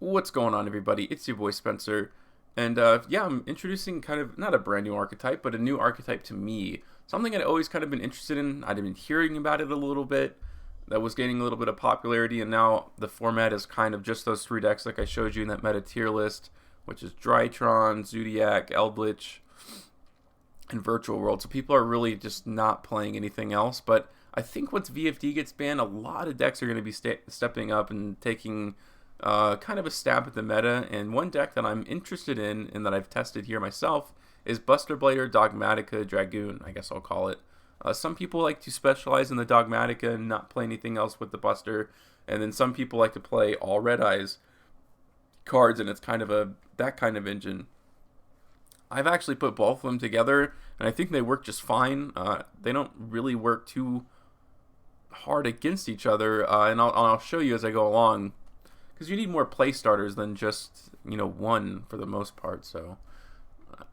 What's going on, everybody? It's your boy Spencer, and yeah, I'm introducing kind of not a brand new archetype, but a new archetype to me. Something I'd always kind of been interested in. I'd been hearing about it a little bit. That was gaining a little bit of popularity, and now the format is kind of just those three decks, like I showed you in that meta tier list, which is Drytron, Zoodiac, Eldlich, and Virtual World. So people are really just not playing anything else. But I think once VFD gets banned, a lot of decks are going to be stepping up and taking kind of a stab at the meta. And one deck that I'm interested in and that I've tested here myself is Buster Blader Dogmatika Dragoon, I guess I'll call it. Some people like to specialize in the Dogmatika and not play anything else with the Buster. And then some people like to play all Red Eyes cards, and it's kind of that kind of engine. I've actually put both of them together, and I think they work just fine. They don't really work too hard against each other, and I'll show you as I go along, because you need more play starters than just one for the most part. So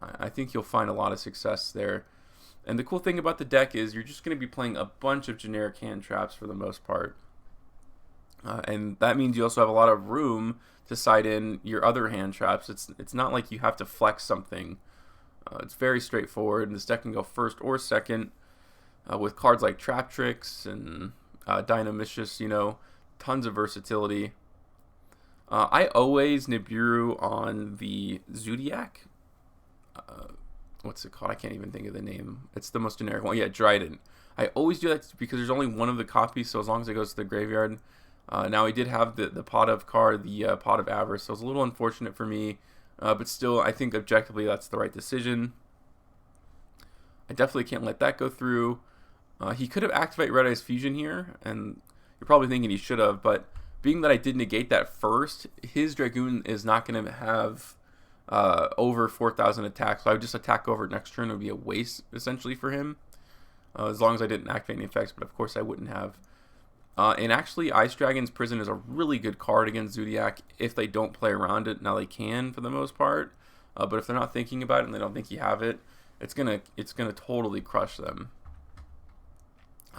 I think you'll find a lot of success there. And the cool thing about the deck is you're just going to be playing a bunch of generic hand traps for the most part. And that means you also have a lot of room to side in your other hand traps. It's not like you have to flex something. It's very straightforward. This deck can go first or second with cards like Trap Tricks and Dynamicious, tons of versatility. I always Nibiru on the Zoodiac. What's it called? I can't even think of the name. It's the most generic one. Yeah, Dryden. I always do that because there's only one of the copies, so as long as it goes to the graveyard. Now, he did have the Pot of card, the Pot of Avarice, so it's a little unfortunate for me. But still, I think objectively that's the right decision. I definitely can't let that go through. He could have activated Red Eyes Fusion here, and you're probably thinking he should have, but being that I did negate that first, his Dragoon is not going to have over 4,000 attacks, so I would just attack over it next turn. It would be a waste, essentially, for him, as long as I didn't activate any effects, but of course I wouldn't have. And actually, Ice Dragon's Prison is a really good card against Zoodiac if they don't play around it. Now they can for the most part, but if they're not thinking about it and they don't think you have it, it's gonna totally crush them.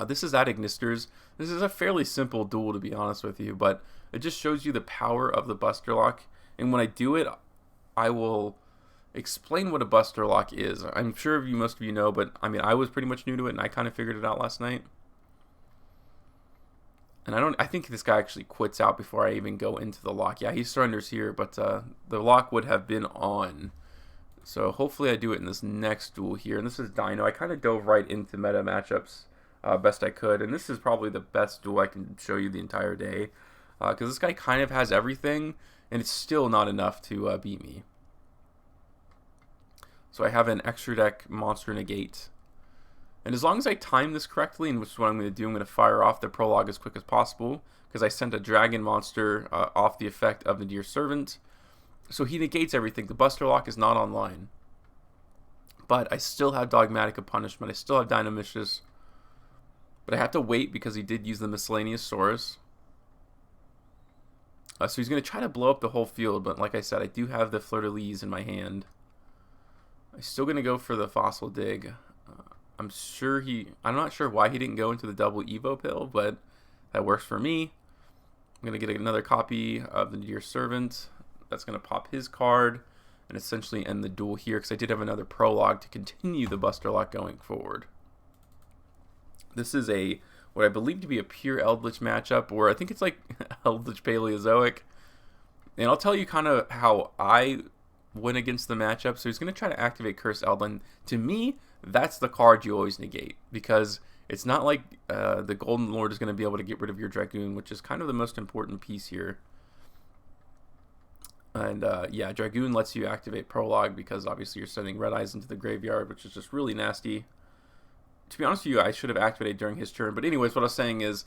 This is at Ignisters. This is a fairly simple duel, to be honest with you, but it just shows you the power of the Buster Lock. And when I do it, I will explain what a Buster Lock is. I'm sure most of you know, but I mean, I was pretty much new to it, and I kind of figured it out last night. And I think this guy actually quits out before I even go into the lock. Yeah, he surrenders here, but the lock would have been on. So hopefully I do it in this next duel here. And this is Dino. I kind of dove right into meta matchups best I could. And this is probably the best duel I can show you the entire day. Because this guy kind of has everything, and it's still not enough to beat me. So I have an extra deck Monster Negate. And as long as I time this correctly, and which is what I'm going to do, I'm going to fire off the prologue as quick as possible, because I sent a dragon monster off the effect of Nadir's Servant. So he negates everything. The Buster Lock is not online. But I still have Dogmatika Punishment. I still have Dynamicious. But I have to wait because he did use the Miscellaneous Saurus. So he's going to try to blow up the whole field, but like I said, I do have the Fleur-de-Lis in my hand. I'm still going to go for the Fossil Dig. I'm not sure why he didn't go into the double Evo pill, but that works for me. I'm going to get another copy of the Dear Servant. That's going to pop his card and essentially end the duel here, because I did have another prologue to continue the Buster Lock going forward. This is what I believe to be a pure Eldlich matchup, or I think it's like Eldlich Paleozoic. And I'll tell you kind of how I went against the matchup. So he's going to try to activate Curse Eldland. To me, that's the card you always negate, because it's not like the Golden Lord is going to be able to get rid of your Dragoon, which is kind of the most important piece here. And yeah, Dragoon lets you activate Prologue because obviously you're sending Red Eyes into the graveyard, which is just really nasty. To be honest with you, I should have activated during his turn. But anyways, what I was saying is,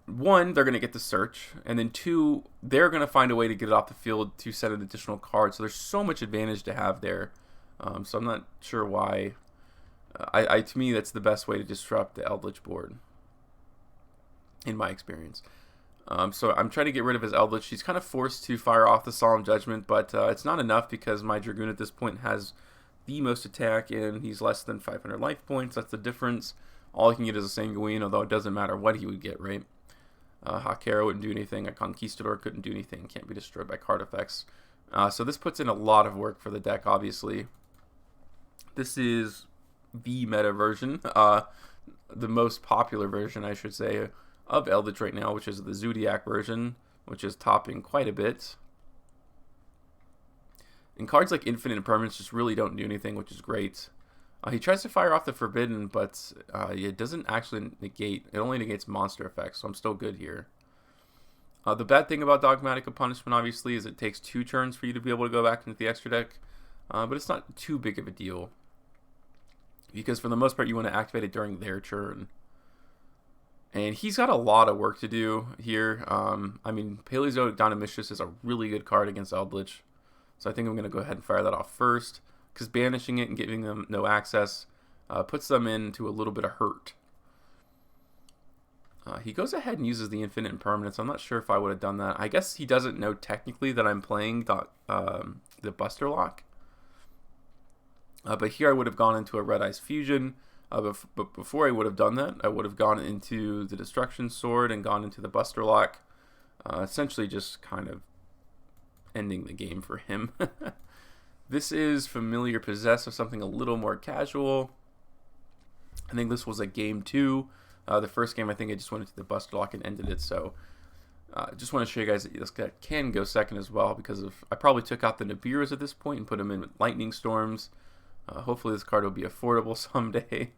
one, they're going to get the search, and then two, they're going to find a way to get it off the field to set an additional card. So there's so much advantage to have there. So I'm not sure why. To me, that's the best way to disrupt the Eldlich board, in my experience. So I'm trying to get rid of his Eldlich. He's kind of forced to fire off the Solemn Judgment, but it's not enough because my Dragoon at this point has the most attack, and he's less than 500 life points. That's the difference. All he can get is a Sanguine, although it doesn't matter what he would get, right? Hakera wouldn't do anything. A Conquistador couldn't do anything. Can't be destroyed by card effects. So this puts in a lot of work for the deck, obviously. This is the meta version, the most popular version, I should say, of Eldlich right now, which is the Zoodiac version, which is topping quite a bit. And cards like Infinite Impermanence just really don't do anything, which is great. He tries to fire off the Forbidden, but it doesn't actually negate. It only negates monster effects, so I'm still good here. The bad thing about Dogmatika Punishment, obviously, is it takes 2 turns for you to be able to go back into the extra deck. But it's not too big of a deal, because for the most part, you want to activate it during their turn. And he's got a lot of work to do here. I mean, Paleozoic Dynamicious is a really good card against Eldlich. So I think I'm going to go ahead and fire that off first, because banishing it and giving them no access puts them into a little bit of hurt. He goes ahead and uses the Infinite Impermanence. I'm not sure if I would have done that. I guess he doesn't know technically that I'm playing the Buster Lock. But here I would have gone into a Red Eyes Fusion. But before I would have done that, I would have gone into the Destruction Sword and gone into the Buster Lock. Essentially just kind of ending the game for him. This is Familiar Possess, of something a little more casual. I think this was a game 2. The first game, I think I just went into the Buster Lock and ended it. So just want to show you guys that this guy can go second as well, because I probably took out the Nibiru's at this point and put him in with Lightning Storms. Hopefully this card will be affordable someday.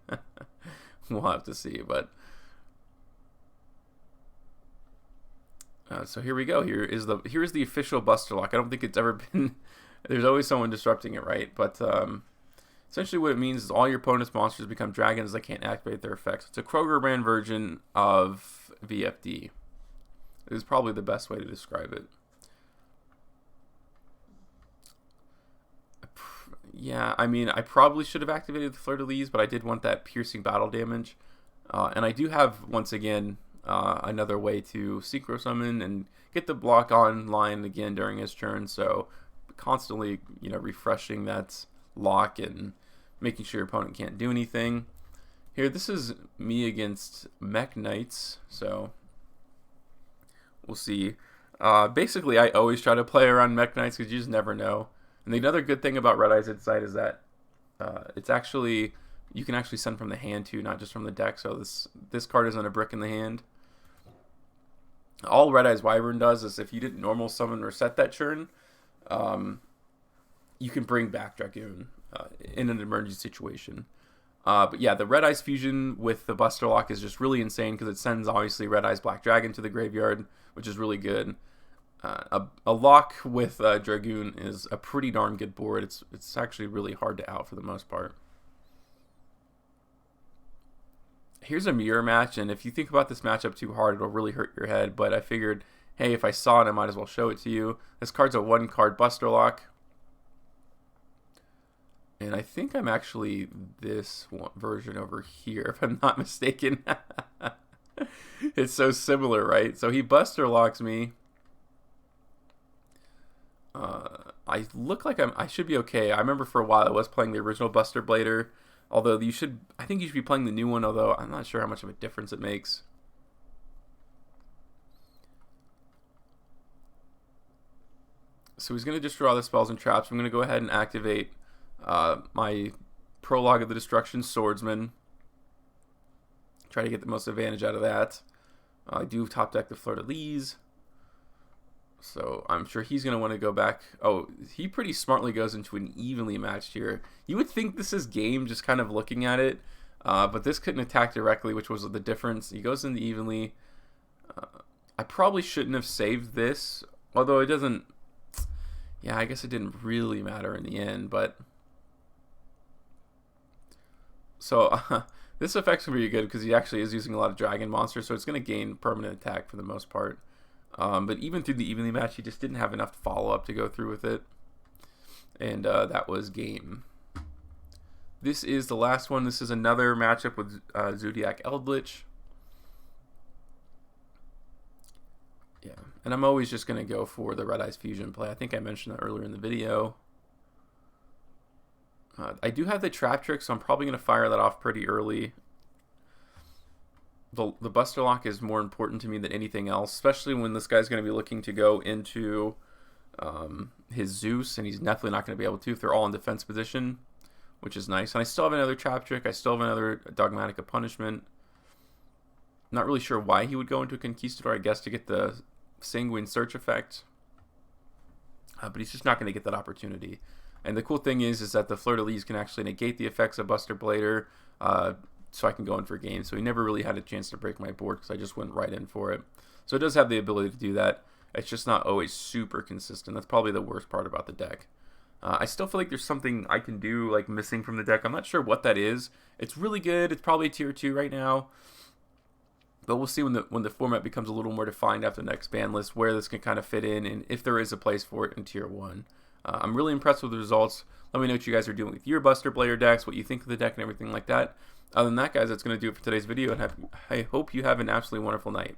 We'll have to see. But so here we go. Here's the official Buster Lock. I don't think it's ever been. There's always someone disrupting it, right? But essentially what it means is all your opponent's monsters become dragons that can't activate their effects. It's a Kroger brand version of VFD. It is probably the best way to describe it. Yeah, I mean, I probably should have activated the Fleur-de-Lis, but I did want that piercing battle damage. And I do have, once again, another way to Synchro Summon and get the block online again during his turn. So constantly, refreshing that lock and making sure your opponent can't do anything. Here, this is me against Mech Knights, so we'll see. Basically, I always try to play around Mech Knights because you just never know. And the other good thing about Red Eyes Insight is that it's actually, you can actually send from the hand too, not just from the deck. So this card isn't a brick in the hand. All Red Eyes Wyvern does is if you didn't normal summon or set that turn, you can bring back Dragoon in an emergency situation. But yeah, the Red Eyes Fusion with the Buster Lock is just really insane because it sends obviously Red Eyes Black Dragon to the graveyard, which is really good. A lock with Dragoon is a pretty darn good board. It's actually really hard to out for the most part. Here's a mirror match, and if you think about this matchup too hard, it'll really hurt your head. But I figured, hey, if I saw it, I might as well show it to you. This card's a 1-card Buster Lock. And I think I'm actually this version over here, if I'm not mistaken. It's so similar, right? So he Buster Locks me. I look like I should be okay. I remember for a while I was playing the original Buster Blader, although I think you should be playing the new one, although I'm not sure how much of a difference it makes. So he's going to just draw the spells and traps. I'm going to go ahead and activate my Prologue of the Destruction Swordsman. Try to get the most advantage out of that. I do top deck the Fleur-de-Lis. So I'm sure he's going to want to go back. Oh, he pretty smartly goes into an evenly matched here. You would think this is game just kind of looking at it. But this couldn't attack directly, which was the difference. He goes into evenly. I probably shouldn't have saved this. Although it doesn't... Yeah, I guess it didn't really matter in the end. But... So... this effect's pretty good because he actually is using a lot of dragon monsters. So it's going to gain permanent attack for the most part. But even through the evenly match, he just didn't have enough follow-up to go through with it. And that was game. This is the last one. This is another matchup with Zoodiac Eldlich. Yeah, and I'm always just going to go for the Red Eyes Fusion play. I think I mentioned that earlier in the video. I do have the Trap Trick, so I'm probably going to fire that off pretty early. the Buster Lock is more important to me than anything else, especially when this guy's going to be looking to go into his Zeus, and he's definitely not going to be able to if they're all in defense position, which is nice. And I still have another Trap Trick. I still have another Dogmatika Punishment. Not really sure why he would go into a Conquistador, I guess to get the Sanguine Search effect. But he's just not going to get that opportunity. And the cool thing is that the Fleur-de-Lis can actually negate the effects of Buster Blader, so I can go in for games. So he never really had a chance to break my board because I just went right in for it. So it does have the ability to do that. It's just not always super consistent. That's probably the worst part about the deck. I still feel like there's something I can do like missing from the deck. I'm not sure what that is. It's really good. It's probably tier 2 right now. But we'll see when the format becomes a little more defined after the next ban list where this can kind of fit in and if there is a place for it in tier 1. I'm really impressed with the results. Let me know what you guys are doing with your Buster Blader decks, what you think of the deck and everything like that. Other than that, guys, that's going to do it for today's video, and I hope you have an absolutely wonderful night.